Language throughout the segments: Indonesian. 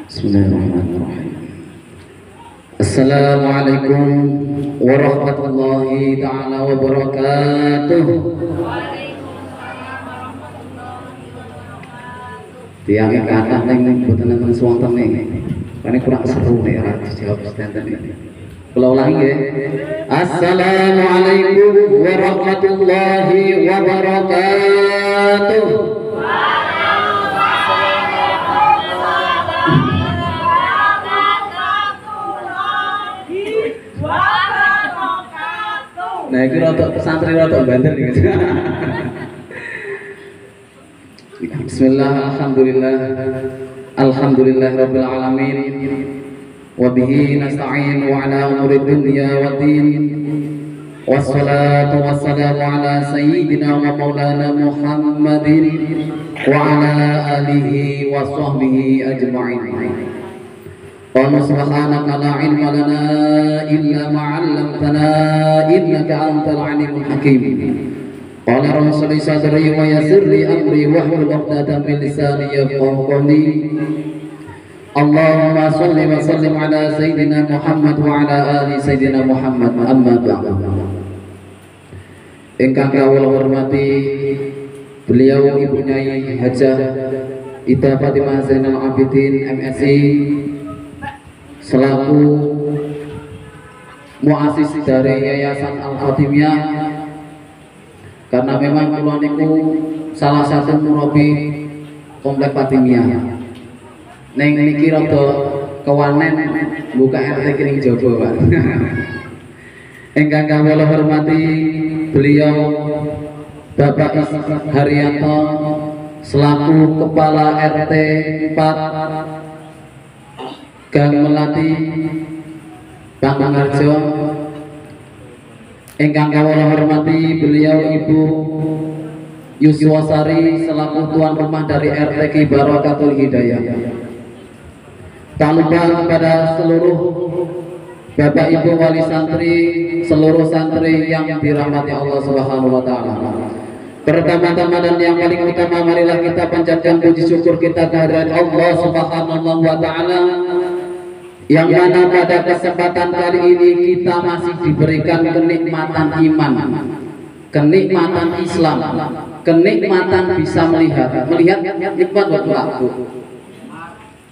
Bismillahirrahmanirrahim. Assalamualaikum warahmatullahi ta'ala wabarakatuh. Tiang kata neng buatan nonton suwonten nih, karena kurang seru nih arah dijawab stand nih. Kalau ulangi ya. Assalamualaikum warahmatullahi wabarakatuh. Nah, itu rotok santri rotok banter nih. Bismillah, alhamdulillah rabbil alamin, wa bihi nasta'in wa ala umuri dunya waddin, wassalatu wassalamu ala sayyidina wa maulana Muhammadin wa ala alihi wa sahbihi ajma'in. Qala subhanaka la ilma lana illa ma 'allamtana innaka antal alimul hakim. Qala Rasulullah sadri wa yassir li amri wahlul 'uqdatam min lisani yafqahu qawli. Allahumma shalli wa sallim ala sayyidina Muhammad wa ala ali sayyidina Muhammad, amma ba'du. Ingkang kawula hormati beliau Ibu Nyai Hajah Ida Fatimah Zainal Abidin MSI selaku muasis dari Yayasan Al-Fatimiyah, karena memang kula niku salah satu murabi komplek Fatimiyah. Neng niki rada kewanen buka RT Kiring Jaba, Pak. Ingkang kawula hormati beliau Bapak Haryanto selaku Kepala RT 4 Gang Melati Pangangharjo. Ingkang kawula hormati beliau Ibu Yuswasari selaku tuan rumah dari RT Barakatul Hidayah. Tak lupa kepada seluruh Bapak Ibu wali santri, seluruh santri yang dirahmati Allah Subhanahu wa taala. Pertama-tama dan yang paling utama, marilah kita panjatkan puji syukur kita kehadirat Allah Subhanahu wa taala, yang mana pada kesempatan kali ini kita masih diberikan kenikmatan iman, kenikmatan Islam, kenikmatan bisa melihat nikmat buat aku,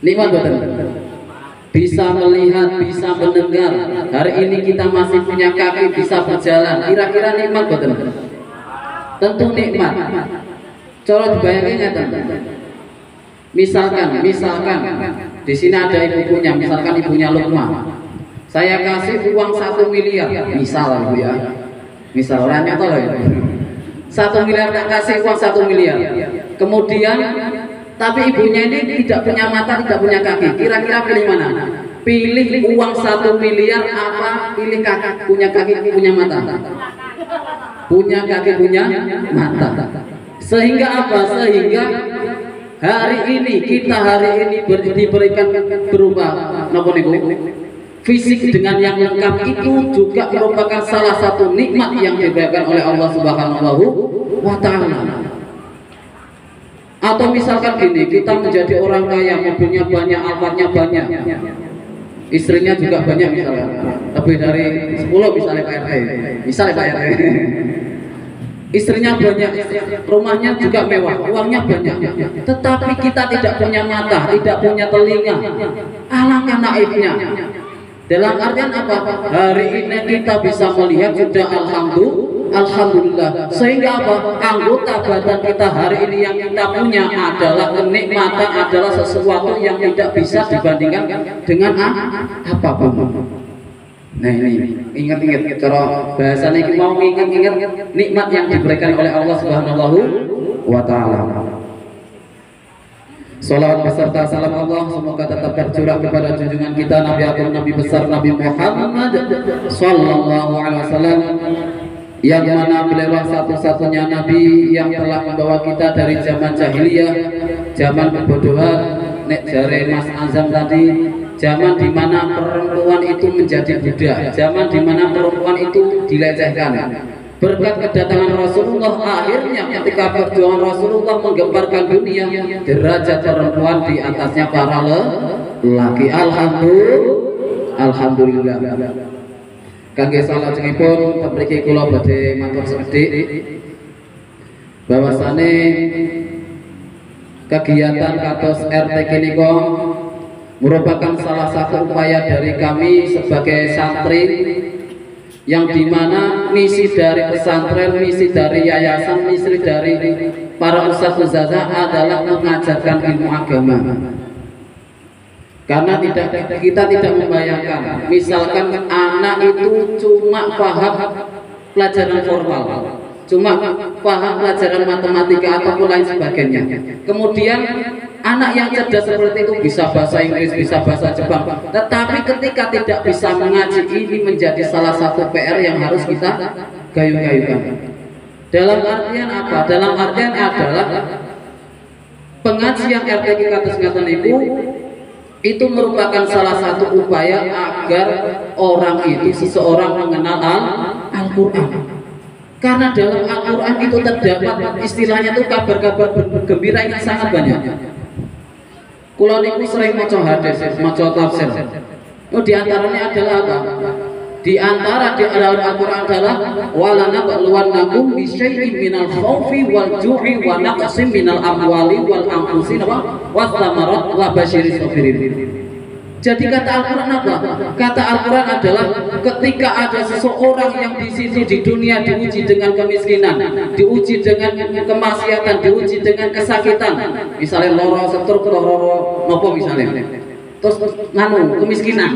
nikmat buat bisa melihat, bisa mendengar. Hari ini kita masih punya kaki, bisa berjalan. Kira-kira nikmat buat tentu nikmat. Coba dibayangin ya, misalkan di sini ada ibu punya, misalkan ibunya Lukma, saya kasih uang 1 miliar, misal ibu ya, misal orangnya tahu ya, 1 miliar tak kasih uang 1 miliar, kemudian tapi ibunya ini tidak punya mata, tidak punya kaki, kira-kira pilih mana? Pilih uang 1 miliar apa pilih kaki, punya kaki, punya mata? Punya kaki, punya mata. Sehingga apa? Sehingga hari ini diberikan berupa fisik dengan yang lengkap, itu juga merupakan salah satu nikmat yang diberikan oleh Allah Subhanahu wa taala. Atau misalkan gini, kita menjadi orang kaya, mobilnya banyak, Alphardnya banyak, istrinya juga banyak, misalnya lebih dari 10 misalnya Pak RT, misalnya Pak RT. Istrinya banyak, rumahnya juga mewah, uangnya banyak, tetapi kita tidak punya mata, tidak punya telinga. Alangkah naifnya. Dalam artian apa? Hari ini kita bisa melihat sudah alhamdulillah. Sehingga apa? Anggota badan kita hari ini yang kita punya adalah kenikmatan, adalah sesuatu yang tidak bisa dibandingkan dengan apapun. Nah ini ingat-ingat, cara bahasa ini mau ingat-ingat nikmat yang diberikan oleh Allah Subhanahu wa taala. Salawat beserta salam Allah semoga tetap tercurah kepada junjungan kita Nabi Agung, Nabi besar Nabi Muhammad sallallahu alaihi wasallam, yang mana beliau satu-satunya nabi yang telah membawa kita dari zaman jahiliyah, zaman kebodohan, nek jare Mas Azam tadi, zaman dimana perempuan itu menjadi budak, zaman dimana perempuan itu dilecehkan, Berkat kedatangan Rasulullah, akhirnya ketika perjuangan Rasulullah menggemparkan dunia, derajat perempuan di atasnya para lelaki. Alhamdulillah. Kangge salajengipun mriki kula badhe matur sekedhik bahwasane kegiatan kados RT Kiniko merupakan salah satu upaya dari kami sebagai santri, yang dimana misi dari pesantren, misi dari yayasan, misi dari para ustadz-ustadzah adalah mengajarkan ilmu agama. Karena kita tidak membayangkan, misalkan anak itu cuma paham pelajaran formal, cuma paham pelajaran matematika ataupun lain sebagainya. Kemudian anak yang cerdas seperti itu bisa bahasa Inggris, bisa bahasa Jepang, tetapi ketika tidak bisa mengaji, ini menjadi salah satu PR yang harus kita gayu-gayukan. Dalam artian apa? Dalam artian adalah pengajian RT kados ngaten niku itu merupakan salah satu upaya agar orang itu, seseorang mengenal Al-Quran. Karena dalam Al-Quran itu terdapat istilahnya itu kabar-kabar gembira yang sangat banyak. Kula niku sering maca hadis, maca tafsir. Oh, di antaranya adalah apa? Di antara di dalam Al-Quran adalah wala nabluwannakum bi syai'in minal khaufi wal ju'i wa naqsin minal amwali wal anfusi wa thamarat wa basyiris sabirin. Jadi kata Al-Quran apa? Kata Al-Quran adalah ketika ada seseorang yang di situ di dunia diuji dengan kemiskinan, diuji dengan kemaksiatan, diuji dengan kesakitan, misalnya loro stroke, loro nopo misalnya, terus nganu kemiskinan.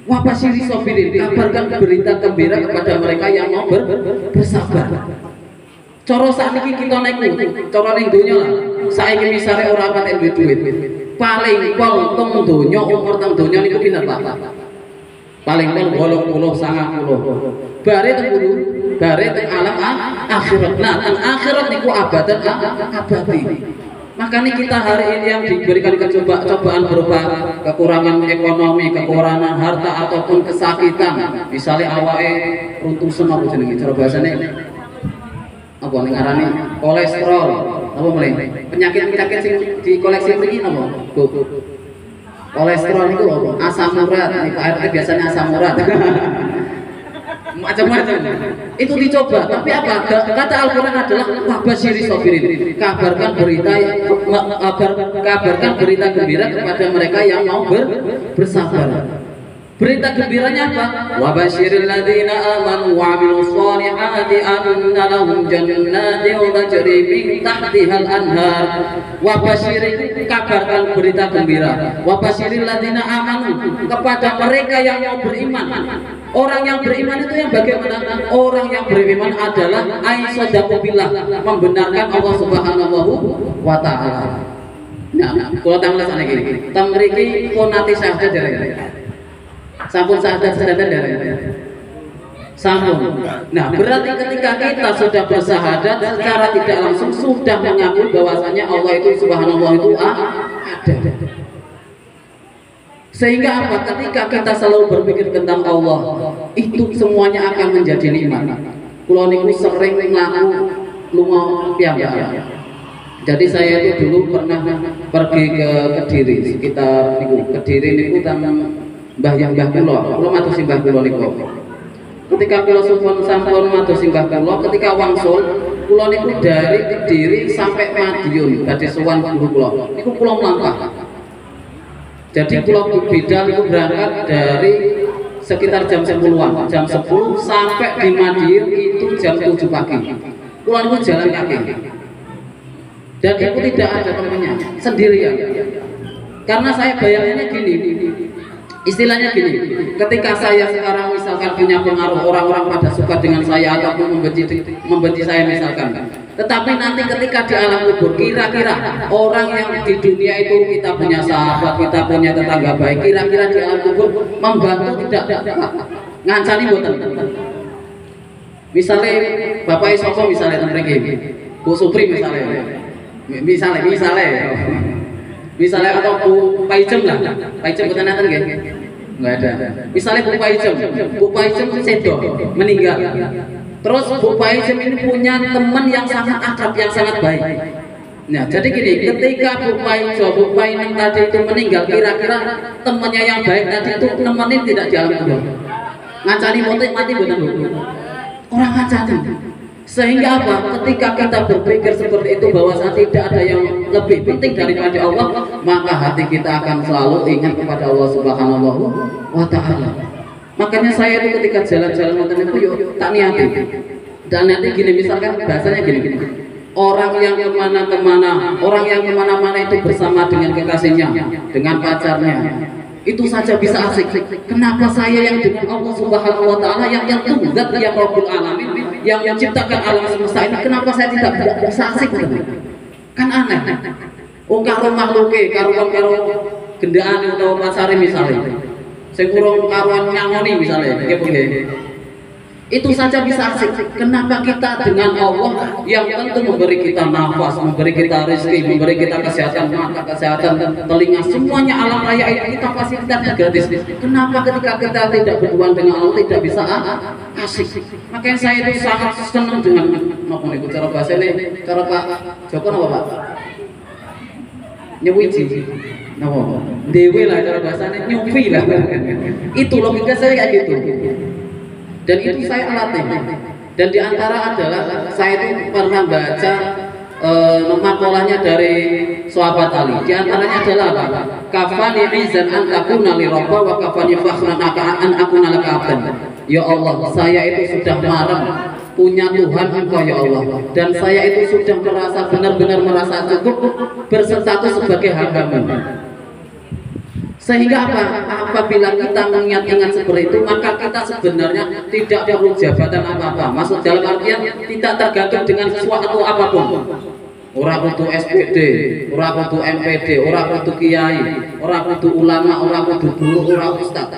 Wabashiri sobirin, kabarkan berita gembira kepada mereka yang mau bersabar. Coro saat ini kita naik, coro ning dunya lah. Saiki misale ora patek duit. Paling pol teng donya, umur teng donya niku pinten Pak? Paling pol 80 90. Bare teng kudu, bare teng alam akhirat. Nah, teng akhirat niku abadan abadi. Makanya kita hari ini yang diberikan cobaan berupa kekurangan ekonomi, kekurangan harta ataupun kesakitan, misalnya awake runtusan apa jenenge cara bahasane apa ning ngarani kolesterol apa mulai penyakit-penyakit sing dikoleksi mriki napa Bu? Kolesterol itu apa? Asam urat, niku RT biasanya asam urat. Macam-macam itu dicoba, tapi apa kata Al-Quran adalah wabashiri sobirin, kabarkan berita gembira kepada mereka yang mau bersabar. Berita gembiranya apa? Wabashiril ladzina amanu wa 'amilus shalihati anna lahum jannatin tajri min tahtihal anhar. Wabashiri, kabarkan berita gembira. Wabashiril ladzina amanu, kepada mereka yang mau beriman. Orang yang beriman itu yang bagaimana? Orang yang beriman adalah aisyadaqu billah, membenarkan Allah Subhanahu wa ta'ala. Nah, kalau tanggal sana gini, tamriki ponati syahadat dari sampun syahadat dari sampun. Nah, berarti ketika kita sudah bersyahadat secara tidak langsung sudah mengakui bahwasanya Allah itu Subhanahu itu ada. Sehingga apa? Ketika kita selalu berpikir tentang Allah, itu semuanya akan menjadi nikmat. Kulo niku sering ngaku lunga piyambak. Jadi saya itu dulu pernah pergi ke Kediri, sekitar niku Kediri niku tang mbah kula matur simbah kula niku. Ketika kula sampun matur simbah kula, ketika wangsul kula niku dari Kediri sampai Madiun badhe sowan guru kula. Niku kula mlampah. Jadi pulau beda itu berangkat dari sekitar jam 10-an, jam 10 sampai di Madiun itu jam 7 pagi. Pulau itu jalan kaki. Jadi itu tidak ada temannya, sendirian. Karena saya bayangannya gini, istilahnya gini, ketika saya sekarang misalkan punya pengaruh, orang-orang pada suka dengan saya ataupun membenci saya misalkan. Tetapi nanti ketika di alam kubur, kira-kira orang yang di dunia itu kita punya sahabat, kita punya tetangga baik, kira-kira di alam kubur membantu tidak? Ngancani mboten. Misalnya Bapak Isoko misalnya tentang Bu Supri misalnya atau Bu Paijem lah, Paijem bukan nanti nggak ada. Misalnya Bu Paijem sedo meninggal. Terus Bu Paizem ini punya teman yang sangat akrab, yang sangat baik. Nah, jadi gini, ketika Bu Painem tadi itu meninggal, kira-kira temannya yang baik tadi itu nemenin tidak di alam kubur? Ngancani mati benar orang ngancani. Sehingga apa? Ketika kita berpikir seperti itu bahwa tidak ada yang lebih penting daripada Allah, maka hati kita akan selalu ingat kepada Allah Subhanahu wa Ta'ala. Makanya saya itu ketika jalan-jalan nonton itu yuk tak niati. Dan nanti gini, misalkan bahasanya gini, orang yang kemana-mana itu bersama dengan kekasihnya, dengan pacarnya, itu saja bisa asik. Kenapa saya yang dengan Allah Subhanahu wa Ta'ala yang zat yang Rabbul Alamin, yang menciptakan alam semesta ini, kenapa saya tidak bisa asik? Kan aneh. Karo makhluke, karo gendaan atau pasare misalnya. Sing urung karuan nyangoni misalnya, itu saja bisa asik. Kenapa kita dengan Allah yang tentu memberi kita nafas, memberi kita rezeki, memberi kita kesehatan mata, kesehatan telinga, semuanya alam raya itu kita fasilitasnya gratis. Kenapa ketika kita tidak berhubungan dengan Allah tidak bisa asik? Makanya saya itu sangat senang dengan apa nih cara bahasa ini, cara Pak Joko apa Pak? Nyewiji. Nah, dewe lah cara bahasanya, nyufi lah. Itu logika saya kayak gitu. Dan itu saya latih. Dan diantara adalah saya itu pernah baca makalahnya dari sahabat Ali. Diantaranya adalah apa? Kafani izan an takuna li rabba wa kafani fakhran an akuna laka abdan. Ya Allah, saya itu sudah marah punya Tuhan Engkau ya Allah, dan saya itu sudah merasa benar-benar merasa cukup berstatus sebagai hamba-Mu. Sehingga apabila kita mengingat-ingat seperti itu, maka kita sebenarnya tidak perlu jabatan apa-apa. Maksud dalam artian tidak tergantung dengan sesuatu apapun. Ora kudu SPD, ora kudu MPD, ora kudu kiai, ora kudu ulama, ora kudu guru, ora ustaz.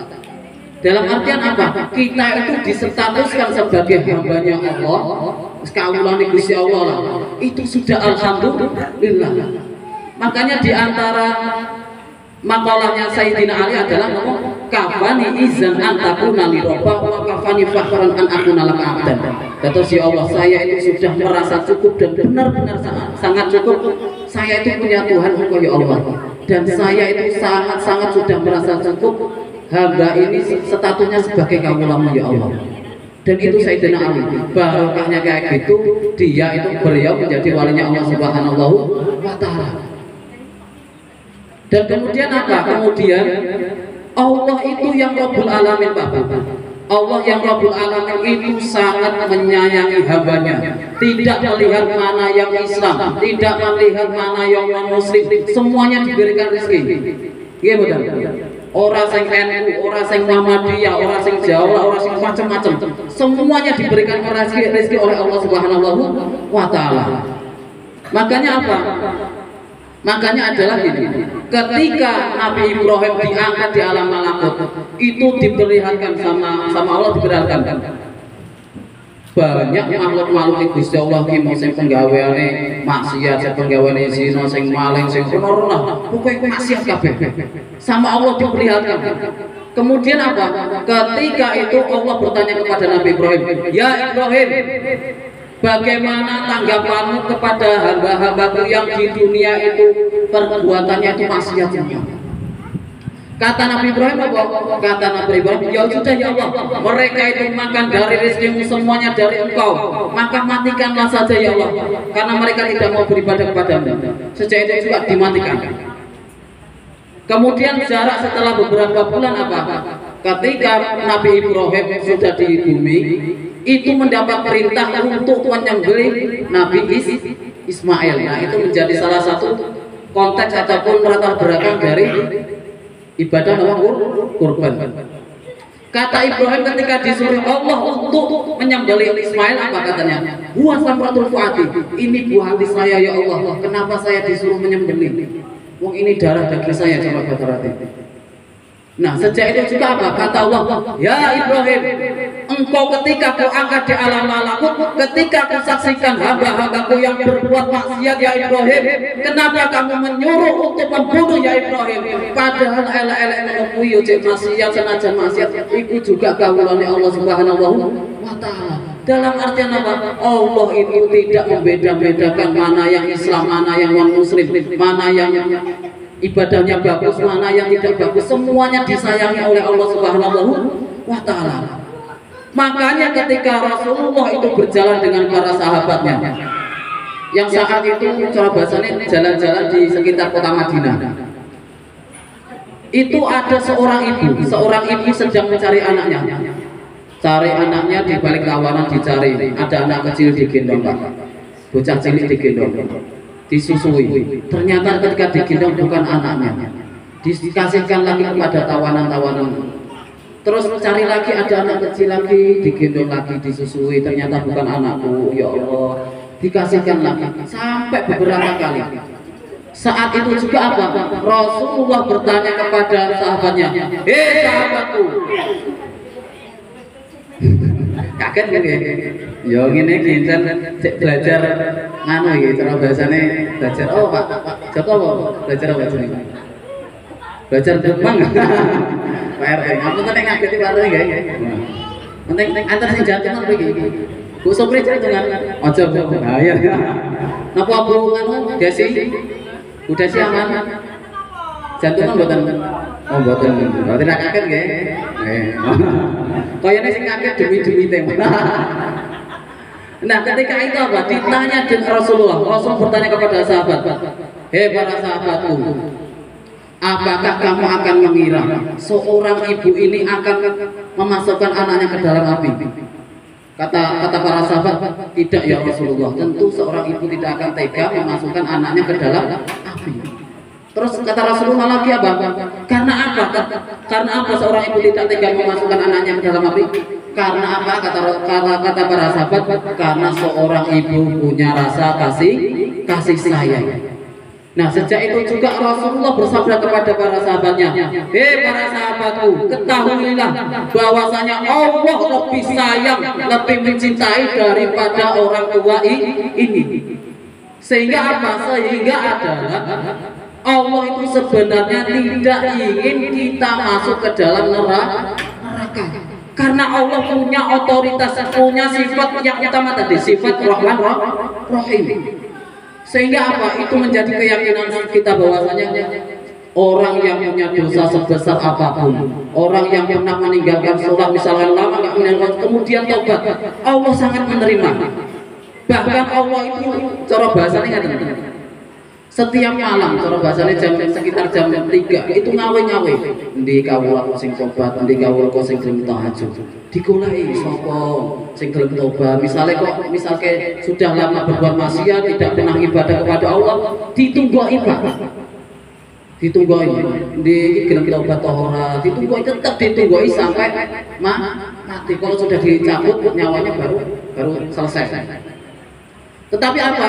Dalam artian apa? Kita itu disestatuskan sebagai hambanya Allah, kawulane Gusti Allah lah. Itu sudah alhamdulillah. Makanya di antara makalahnya Sayyidina Ali adalah ngomong kafani izan an takuna li rabba wa kafani fakhran an akuna laka abdan. Kata si Allah, saya itu sudah merasa cukup dan benar-benar sangat cukup. Saya itu punya Tuhan Engkau ya Allah, dan saya itu sangat-sangat sudah merasa cukup. Hamba ini statusnya sebagai kawulamu ya Allah. Dan itu Sayyidina Ali, barokahnya kayak gitu, dia itu beliau menjadi walinya Allah Subhanahu wa Ta'ala. Dan kemudian apa? Kemudian Allah itu yang Rabbul Alamin, Bapak. Allah yang Rabbul Alamin itu sangat menyayangi hambanya. Tidak melihat mana yang Islam, tidak melihat mana yang non-Muslim, semuanya diberikan rezeki. Iya betul. Orang sing NU, orang sing Muhammadiyah, orang sing Jawa, orang sing macam-macam, semuanya diberikan rezeki oleh Allah Subhanahu wa Ta'ala. Makanya apa? Makanya adalah ini, ketika Nabi Ibrahim diangkat di alam malakut, itu diperlihatkan sama Allah, diperlihatkan banyak makhluk-makhluk Gusti Allah ki mau sing penggaweane maksiat, sing penggaweane zina, sing maling, sing ora pokoke maksiat kabeh. Sama Allah diperlihatkan. Kemudian apa? Ketika itu Allah bertanya kepada Nabi Ibrahim, "Ya Ibrahim, bagaimana tanggapanmu kepada hamba-hambaku yang di dunia itu perbuatannya itu maksiat?" Kata Nabi Ibrahim apa? Kata Nabi Ibrahim, "Ya sudah ya Allah, mereka itu makan dari rezekimu semuanya dari Engkau, maka matikanlah saja ya Allah, karena mereka tidak mau beribadah kepadamu." Sejak itu juga dimatikan. Kemudian jarak setelah beberapa bulan apa? Ketika Nabi Ibrahim sudah di bumi, itu mendapat perintah untuk menyembelih Nabi Ismail. Nah, itu menjadi salah satu konteks ataupun latar belakang dari ibadah kurban. Kata Ibrahim ketika disuruh Allah untuk menyembelih Ismail, apa katanya? Huwa samratul fuadi. Ini buah hati saya ya Allah. Kenapa saya disuruh menyembelih? Wong ini darah daging saya, coba berarti. Nah, sejak itu juga apa? Kata Allah, "Ya Ibrahim, engkau ketika kau angkat di alam malakut, ketika kau saksikan hamba-hambaku yang berbuat maksiat ya Ibrahim, kenapa kamu menyuruh untuk membunuh ya Ibrahim? Padahal elek-elek menemui ujek maksiat, senajan maksiat itu juga kawulane Allah Subhanahu wa Ta'ala." Dalam artian apa? Allah itu tidak membeda-bedakan mana yang Islam, mana yang non Muslim, mana yang ibadahnya bagus, mana yang tidak bagus. Semuanya disayangi oleh Allah Subhanahu wa Ta'ala. Makanya ketika Rasulullah itu berjalan dengan para sahabatnya, yang saat itu cara bahasanya jalan-jalan di sekitar kota Madinah, itu ada seorang ibu sedang mencari anaknya. Cari anaknya di balik kawanan dicari, ada anak kecil digendong, bocah cilik digendong, disusui. Ternyata ketika digendong bukan anaknya, dikasihkan lagi kepada tawanan-tawanan. Terus cari lagi, ada anak kecil lagi digendong lagi, disusui. Ternyata bukan anakku, ya Allah. Dikasihkan lagi sampai beberapa kali. Saat itu juga apa? Rasulullah bertanya kepada sahabatnya, "Hei sahabatku." Kaget kan ya? Ya ngene iki belajar nganu iki cara bahasane belajar. Oh Pak Joko apa? Belajar apa jenenge? Belajar terbang. Pak RT. Aku tadi ngageti Pak RT nggih. Penting antar sing jantungan kowe iki. Bu Sopri jantungan. Aja Bu. Ha iya. Napa Bu nganu Desi? Bu Desi aman? Jantungan mboten. Oh mboten. Berarti ra kaget nggih. Kayaknya sing kaget demi tema. Nah ketika itu apa? Ditanya dengan Rasulullah. Rasul bertanya kepada sahabat, "Hei para sahabatku, apakah kamu akan mengira seorang ibu ini akan memasukkan anaknya ke dalam api?" Kata para sahabat, "Tidak ya Rasulullah, tentu seorang ibu tidak akan tega memasukkan anaknya ke dalam api." Terus kata Rasulullah lagi apa? Karena apa? Karena apa seorang ibu tidak tega memasukkan anaknya ke dalam api? Karena apa? Kata para sahabat, karena seorang ibu punya rasa kasih sayang. Nah sejak itu juga Rasulullah bersabda kepada para sahabatnya, "Hei para sahabatku, ketahuilah bahwasanya Allah lebih sayang, lebih mencintai daripada orang tua ini." Sehingga apa? Sehingga adalah Allah itu sebenarnya tidak ingin kita masuk ke dalam neraka. Karena Allah punya otoritas, punya sifat yang utama tadi, sifat Rahman Rahim. Sehingga apa? Itu menjadi keyakinan kita bahwasanya orang yang punya dosa sebesar apapun, orang yang pernah meninggalkan sholat misalnya lama nggak meninggalkan kemudian taubat, Allah sangat menerima. Bahkan Allah itu cara bahasanya nggak setiap malam, cara bahasanya sekitar jam 3 itu ngawe-ngawe di kawula sing tobat, di kawula sing gelem tahajud. Digoleki sapa sing gelem tobat. Misalnya sudah lama berbuat maksiat, tidak pernah ibadah kepada Allah, ditunggu ibadah. Ditunggu di gelem tobat ora, ditunggu tetap ditunggu sampai mati. Kalau sudah dicabut nyawanya baru selesai. Tetapi apa?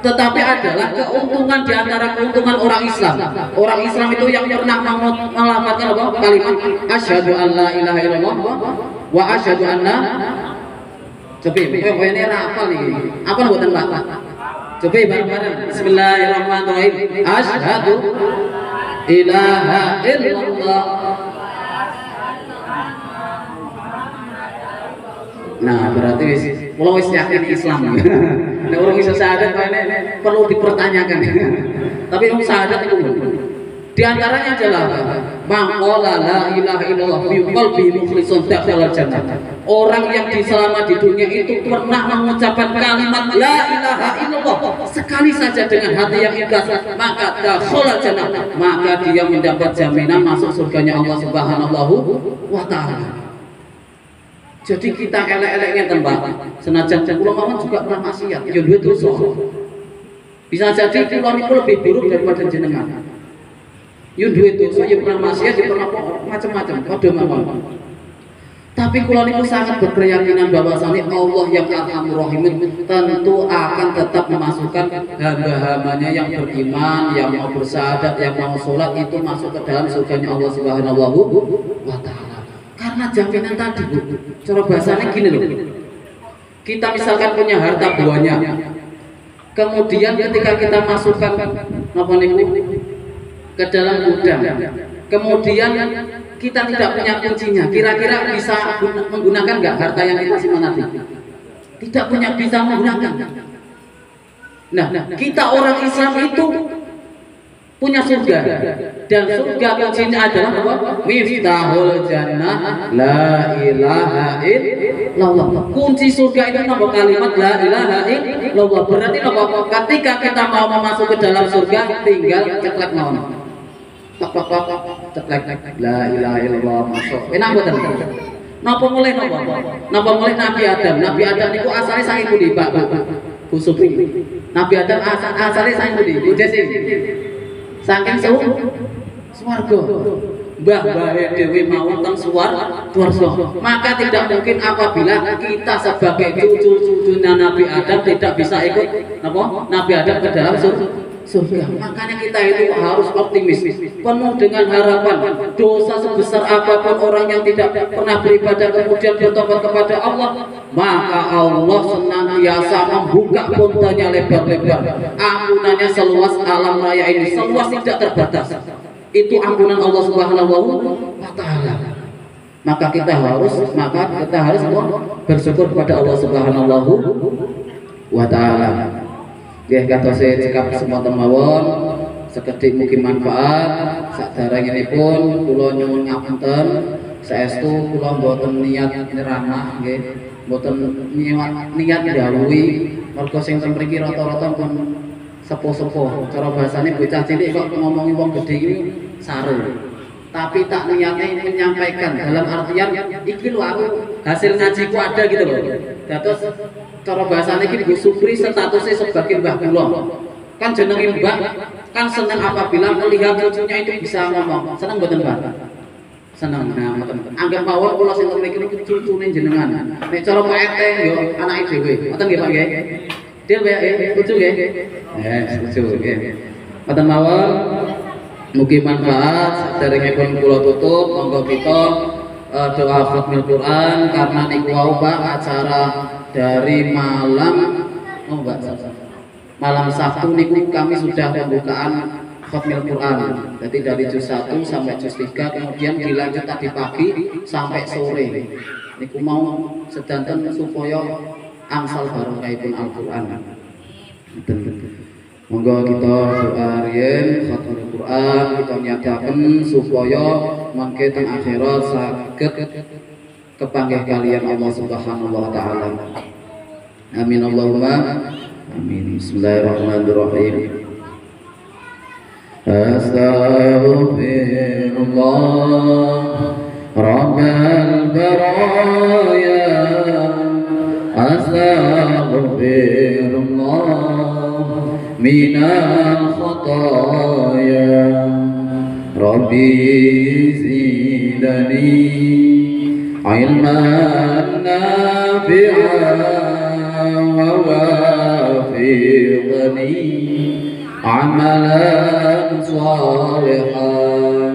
Tetapi adalah keuntungan di antara keuntungan orang Islam. Orang Islam itu yang pernah melafalkan apa? Kalimat asyhadu an la ilaha illallah wa asyhadu anna. Coba ini hafal nih. Apa buatan Pak? Coba bareng-bareng. Bismillahirrahmanirrahim. Asyhadu ilaha illallah. Nah, berarti kalau wis yakin Islam. Nek orang iso syahadat kayaknya perlu dipertanyakan. Tapi yang syahadat itu di antaranya adalah maqala la ilaha illallah fi qalbi mukhlisun dakhala jannah. Orang yang selama di dunia itu pernah mengucapkan kalimat la ilaha illallah sekali saja dengan hati yang ikhlas, maka dakhala jannah, maka dia mendapat jaminan masuk surganya Allah Subhanahu wa Ta'ala. Jadi kita elek-eleknya tembak, senajan kula mawon juga pernah maksiat, ya duwe dosa. Bisa jadi kula niku lebih buruk daripada jenengan. Ya duwe dosa, ya pernah maksiat, ya pernah macam-macam, padha mawon. Tapi kula niku sangat berkeyakinan bahwasanya Allah yang Arhamur Rahim tentu akan tetap memasukkan hamba-hambanya yang beriman, yang mau bersyahadat, yang mau sholat itu masuk ke dalam surganya Allah Subhanahu wa Ta'ala. Karena jaminan tadi Bu, cara bahasanya gini loh, kita misalkan punya harta buahnya, kemudian ketika kita masukkan apa nih ke dalam gudang, kemudian kita tidak punya kuncinya, kira-kira bisa menggunakan nggak harta yang kita simpan tadi? tidak punya bisa menggunakan. Nah, kita orang Islam itu punya surga, dan surga kuncinya adalah apa? Miftahul jannah la ilaha illallah. Kunci surga itu nama kalimat la ilaha illallah. Berarti apa? Ketika kita mau masuk ke dalam surga, tinggal ceklek mawon. Ceklek la ilaha illallah masuk. Enak mboten? Napa mulai napa? Napa mulai Nabi Adam? Nabi Adam niku asale saking pundi, Pak? Bu Supri. Nabi Adam asale saking pundi? Bu Desi. Saking swarga. Mbah dewi mau teng swarga. Maka tidak mungkin apabila kita sebagai cucu-cucunya Nabi Adam tidak bisa ikut apa? Nabi Adam ke dalam surga. Makanya kita itu harus optimis, penuh dengan harapan. Dosa sebesar apapun orang yang tidak pernah beribadah kemudian bertobat kepada Allah, maka Allah senantiasa membuka pontanya lebar-lebar, ampunannya seluas alam raya ini, seluas tidak terbatas. Itu ampunan Allah Subhanahu wa Ta'ala. Maka kita harus bersyukur kepada Allah Subhanahu wa Ta'ala. Ya, kata saya cekap semonten mawon sekedhik mugi manfaat. Saderengipun kula nyuwun ngapunten, saestu kula mboten niat nyeramah nggih, mboten niat ndhawuhi, mergo sing teng mriki rata-rata pun sepuh-sepuh. Cara bahasane bocah cilik kok ngomongi wong gedhe iki saru. Tapi tak niatnya menyampaikan dalam artian iki lho aku hasil ngajiku ada gitu loh. Dados cara bahasane iki Bu Supri statusnya sebagai mbah kula. Kan jenenge mbah, kan seneng apabila melihat cucunya itu bisa ngomong. Seneng mboten, Mbak? Seneng. Nah, mboten. Anggap mawon kula sing mriki niku cucune jenengan. Nek cara Pak RT yo anake dhewe. Ngoten nggih, Pak nggih? Dia setuju nggih? Setuju nggih. Ngoten mawon. Mugi manfaat. Saderengipun kula tutup, monggo kita doa khatmil Quran karena niku wau Pak acara dari malam Sabtu niku kami sudah pembukaan khatmil Quran. Jadi dari juz 1 sampai juz 3 kemudian dilanjut tadi pagi sampai sore. Niku mau sedanten supaya angsal barokahipun Al-Qur'an. Monggo kita doa riyen khatmul Quran kita nyataken supaya mangke teng akhirat saged kepanggih kalian Allah Subhanahu wa Ta'ala. Amin Allahumma amin. Bismillahirrahmanirrahim. Astaghfirullah Rabbal baraya, astaghfirullah minal khataya, Rabbi zidani ilman nafi'an wa wafiqni amalan salihan.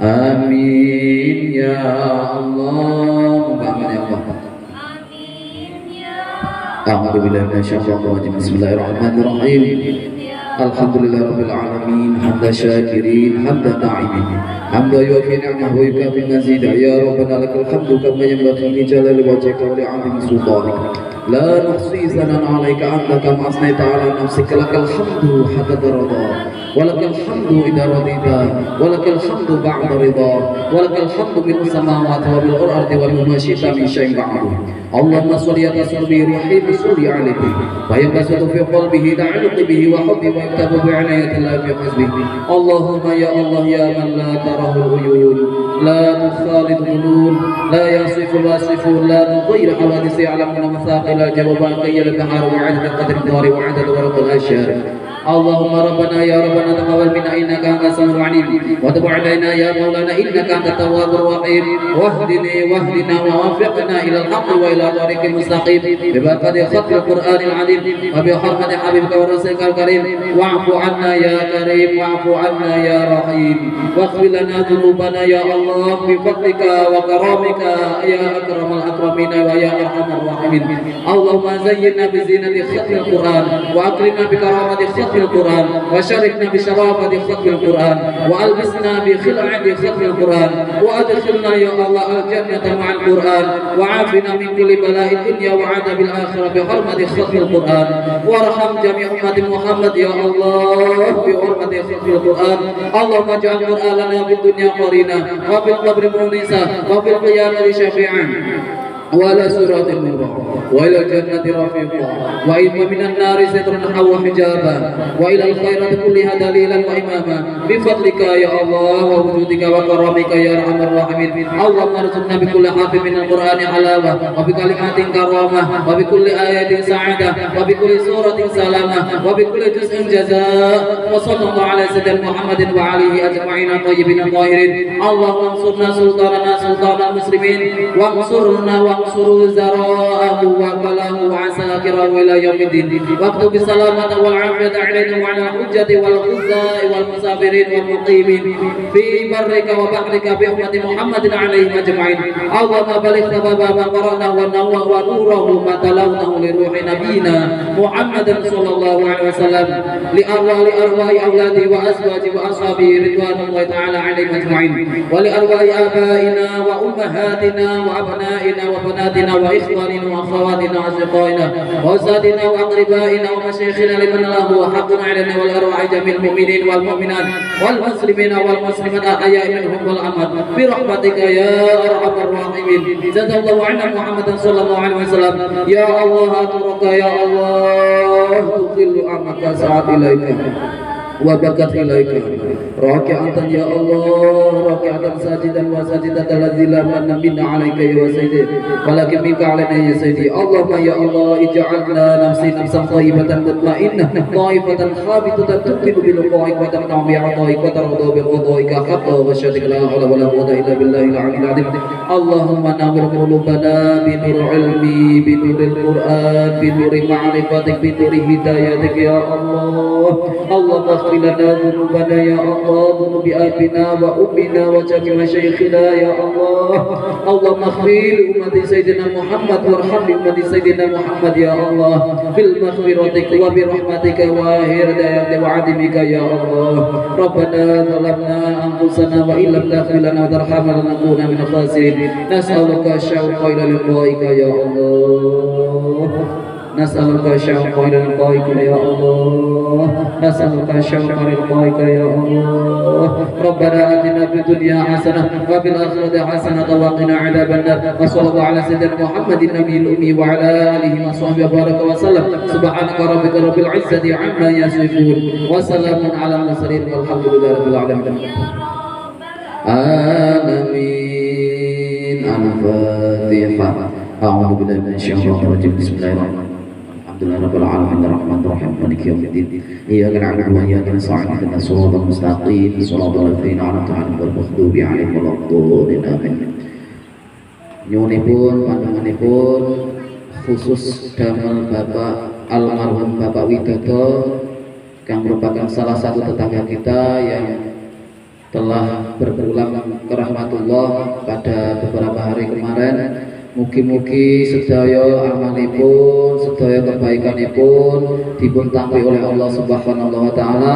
Amin ya Allah. Amin ya Allah. A'udzu billahi minasyaitonir rajim. Bismillahirrahmanirrahim. Alhamdulillahirabbil alamin, hamdan syakirin, hamdan na'imin, hamdan yuwafi ni'amahu wa yukafi mazida. Ya rabbana lakal hamdu kama yanbaghi li jalali wajhika wa li'azimi sultanika. La nuhsi sanan 'alaika anta kama asnaita 'ala nafsika. Lakal hamdu hatta tarda, wa lakal hamdu idza radita, wa lakal hamdu ba'da ridha, wa lakal hamdu min samawati wa bil ardi wa mimma syi'ta min syai'in ba'du. Allahumma shalli ala sayyidina Muhammad salli alaihi wa yabsutu fi qalbihi ta'alluq bihi wa hubbi wa yaktabu bi 'inayati Allah fi hizbihi. Allahumma ya Allah ya man la tarahu al-uyun, la tukhalidu al-ulun, la yasifu al-wasifun, la tughayyiru hawadisi ya'lamuna mathaqil al-jawab qayyal al-bahar wa 'adad qadr al-dawari wa 'adad warq al-ashar. Allahumma rabbana ya rabbana taqabbal minna innaka antas samiul 'alim wa tub 'alaina ya maulana innaka antat tawwabur rahim wahdini wahdina wa waffiqna ila al-haqqi wa ila tariqil mustaqim bi barakati khatmil qur'anil 'azim wa bi hurmati habibika wa rasulikal karim wa'fu 'anna ya karim wa'fu 'anna ya rahim waghfir lana dhunubana ya Allah bi fadlika wa karamika ya akramal akramin wa ya arhamar rahimin. Allahumma zayyinna bi zinati khatmil qur'an wa akrimna bi karamati ختم القرآن وشاركنا بشرافة ختم القرآن وألبسنا بخلعة ختم القرآن وأدخلنا يا الله الجنة مع القرآن وعافنا من كل بلاء الدنيا وعذاب الآخرة بحرمة ختم القرآن وارحم جميع أمة محمد يا الله بحرمة ختم القرآن اللهم اجعل قرآننا في الدنيا قرينا وفي القبر مونسا وفي القيامة شفيعا وعلى صراط المنبع وإلى الجنة رفيقا وإن من النار سترا أو حجابا وإلى الخيرات كلها دليلا وإماما بفضلك يا الله ووجودك وكرمك يا أرحم الراحمين اللهم ارزقنا بكل حرف من القرآن حلاوة وبكلمات كرامة وبكل آية سعادة وبكل سورة سلامة وبكل جزء جزاء وصلى الله على سيدنا محمد وعليه أجمعين الطيبين الطاهرين اللهم انصرنا سلطاننا سلطان المسلمين وانصرنا وانصر زراءه وكله وعساكره إلى يوم الدين واكتب السلامة والعافية علينا وعلى الحجة والغزاء والمسافرين والمقيمين في برك وبحرك بأمة محمد عليهم أجمعين اللهم بلغ ثواب ما قرأناه ونوره ما تلوناه لروح نبينا محمد صلى الله عليه وسلم لأرواح أولاده وأزواجه وأصحابه رضوان الله تعالى عليهم أجمعين ولأرواح آبائنا وأمهاتنا وأبنائنا وبناتنا وإخواننا وأخواتنا وأصدقائنا وأساتذتنا وأقربائنا ومشايخنا لمن له حق علينا والأرواح جميع المؤمنين والمؤمنات والمسلمين والمسلمات الأحياء منهم والأموات برحمتك يا أرحم الراحمين جزا الله عنا محمدا صلى الله عليه وسلم يا الله أترك يا الله تقل أمك سعد إليك وبكت إليك راكعة يا الله راكعة ساجدا وساجدة الذي لا من منا عليك يا سيدي ولكن منك علينا يا سيدي اللهم يا الله اجعلنا نفسا طيبة مطمئنة طائفة خابتة تؤمن بلقائك وتقنع بعطائك وترضى بقضائك حتى وشهدك لا حول ولا قوة إلا بالله العلي العظيم اللهم نور قلوبنا بنور علمي بنور القرآن بنور معرفتك بنور هدايتك يا الله اللهم اغفر لنا ذنوبنا يا الله ذنوب أبينا وأمنا وجميع مشايخنا يا الله اللهم اغفر لأمة سيدنا محمد وارحم لأمة سيدنا محمد يا الله بالمغفرتك وبرحمتك وهدايتك وعدمك يا الله ربنا ظلمنا أنفسنا وإن لم تغفر لنا وترحمنا لنكون من الخاسرين نسألك الشوق إلى لقائك يا الله نسألك الشوق إلى لقائك يا الله نسألك الشوق إلى لقائك يا الله ربنا آتنا في الدنيا حسنة وفي الآخرة حسنة وقنا عذاب النار وصلى الله على سيدنا محمد النبي الأمي وعلى آله وصحبه وبارك وسلم سبحانك ربك رب العزة عما يصفون وسلام على المرسلين والحمد لله رب العالمين آمين الفاتحة أعوذ بالله من الشيطان الرجيم بسم الله الرحمن الرحيم الحمد لله رب العالمين الرحمن الرحيم مالك يوم الدين إياك نعبد وإياك نستعين اهدنا الصراط المستقيم صراط الذين أنعمت عليهم غير المغضوب عليهم ولا الضالين آمين. Nyuwunipun panjenenganipun khusus damel Bapak almarhum Bapak Widodo yang merupakan salah satu tetangga kita yang telah berpulang ke rahmatullah pada beberapa hari kemarin. Mugi-mugi sedaya amalipun, sedaya kebaikanipun dipun tampi oleh Allah Subhanahu wa taala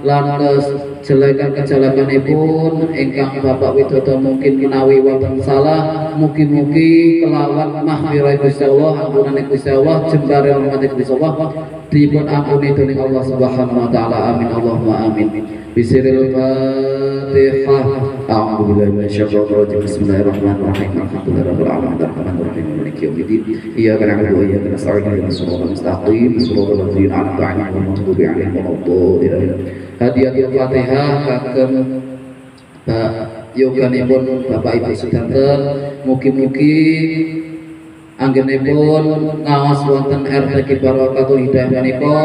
lan kejelekan-kejelekanipun ingkang Bapak Widodo mungkin menawi wonten salah mugi-mugi kelawan mahfirah Gusti Allah ampunan Gusti Allah jembare rahmat Gusti Allah dipun ampuni dening Allah Subhanahu wa taala amin Allahumma amin bisiril Fatihah a'udzu billahi minasyaitonir rajim bismillahirrahmanirrahim alhamdulillahirabbil alamin arrahmanir rahim maliki yaumiddin iyyaka na'budu wa iyyaka nasta'in ihdinas siratal mustaqim siratal ladzina an'amta 'alaihim ghairil maghdubi 'alaihim waladdallin hadiyatul Fatihah kagem yoganipun Bapak Ibu sedanten mugi-mugi anggenipun ngaos wonten RT Barakatul Hidayah menika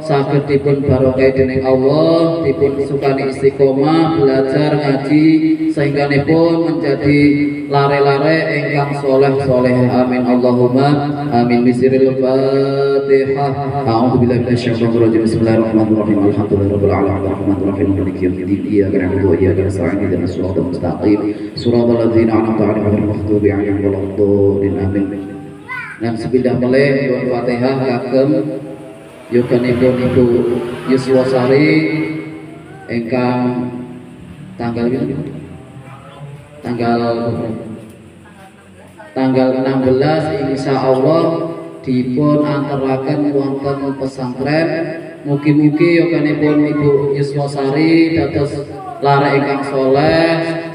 saged dipun barokah dening Allah, dipun sukani istiqomah belajar ngaji sehingga nipun menjadi lare-lare ingkang soleh-soleh amin Allahumma amin bisiril Fatihah a'udzu billahi minasyaitonir rajim bismillahirrahmanirrahim alhamdulillahirabbil alamin arrahmanir rahim maliki yaumiddin iyyaka na'budu wa iyyaka nasta'in ihdinas siratal mustaqim siratal ladzina an'amta 'alaihim ghairil maghdubi 'alaihim waladdallin amin. Dan sepidah meleh Fatihah kagem yoganipun Ibu Yuswasari ingkang tanggal 16 insya Allah dipun antaraken wonten pesantren. Mugi-mugi yoganipun Ibu Yuswasari dados larek ingkang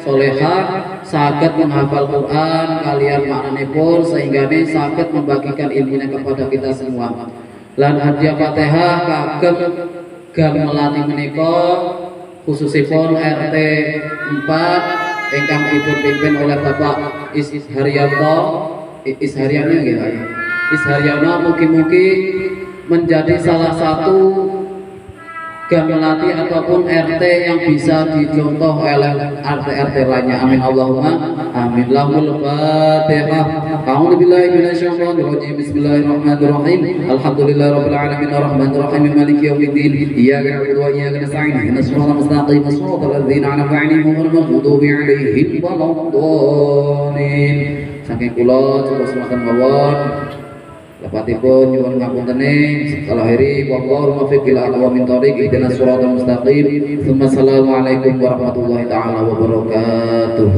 solehah saged menghafal Quran kalian maknanipun sehingga saged membagikan ilmunya kepada kita semua. Lan hadiah Fatihah kagem gamelati menika khususipun RT 4 ingkang dipun pimpin oleh Bapak Isharyono mugi-mugi menjadi salah satu gamelati ataupun RT yang bisa dicontoh oleh RT-RT lainnya. Amin Allahumma amin. Lahul Fatihah. A'udzu billahi minasyaitonir rajim. Bismillahirrahmanirrahim. Alhamdulillahirabbil alamin arrahmanir rahim maliki yaumiddin. Iyyaka na'budu wa iyyaka nasta'in. Ihdinas siratal mustaqim. Shiratal ladzina an'amta 'alaihim ghairil maghdubi 'alaihim waladdallin. Saking kula coba semakan mawon lepatipun nyuwun ngapuntene salahiri wallahu muwaffiq ila aqwamit thoriq ihdinas siratal mustaqim. Assalamualaikum warahmatullahi taala wabarakatuh.